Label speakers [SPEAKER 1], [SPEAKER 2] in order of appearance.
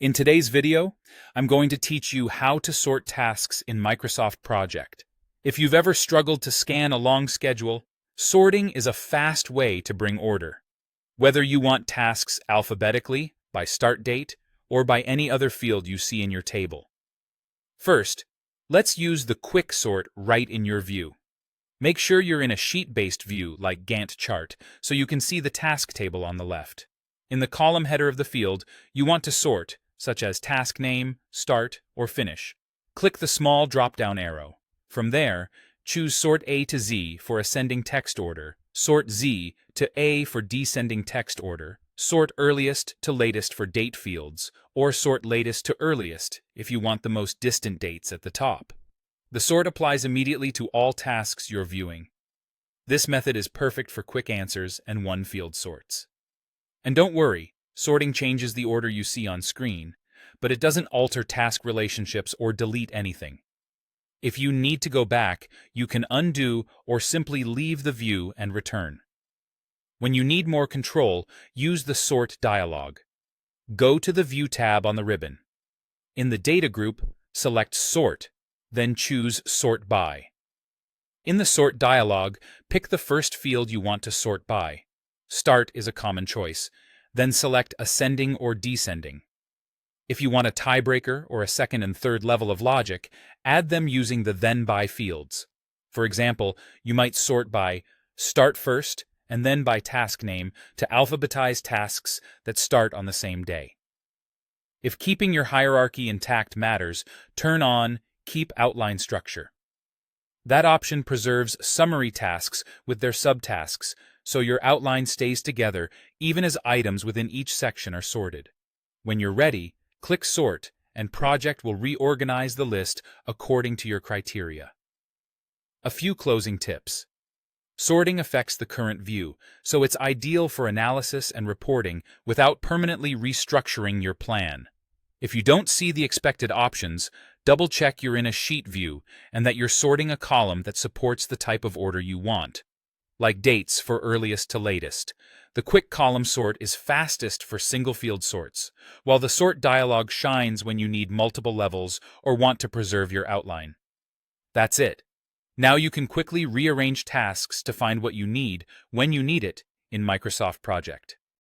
[SPEAKER 1] In today's video, I'm going to teach you how to sort tasks in Microsoft Project. If you've ever struggled to scan a long schedule, sorting is a fast way to bring order. Whether you want tasks alphabetically, by start date, or by any other field you see in your table. First, let's use the quick sort right in your view. Make sure you're in a sheet-based view like Gantt chart so you can see the task table on the left. In the column header of the field, you want to sort, such as task name, start, or finish. Click the small drop-down arrow. From there, choose Sort A to Z for ascending text order, Sort Z to A for descending text order, Sort Earliest to Latest for date fields, or Sort Latest to Earliest if you want the most distant dates at the top. The sort applies immediately to all tasks you're viewing. This method is perfect for quick answers and one-field sorts. And don't worry, sorting changes the order you see on screen, but it doesn't alter task relationships or delete anything. If you need to go back, you can undo or simply leave the view and return. When you need more control, use the Sort dialog. Go to the View tab on the ribbon. In the Data group, select Sort, then choose Sort By. In the Sort dialog, pick the first field you want to sort by. Start is a common choice. Then select Ascending or Descending. If you want a tiebreaker or a second and third level of logic, add them using the Then By fields. For example, you might sort by Start First and then by task name to alphabetize tasks that start on the same day. If keeping your hierarchy intact matters, turn on Keep Outline Structure. That option preserves summary tasks with their subtasks, so your outline stays together even as items within each section are sorted. When you're ready, click Sort, and Project will reorganize the list according to your criteria. A few closing tips. Sorting affects the current view, so it's ideal for analysis and reporting without permanently restructuring your plan. If you don't see the expected options, double-check you're in a sheet view and that you're sorting a column that supports the type of order you want. Like dates for earliest to latest, the quick column sort is fastest for single-field sorts, while the sort dialog shines when you need multiple levels or want to preserve your outline. That's it. Now you can quickly rearrange tasks to find what you need when you need it in Microsoft Project.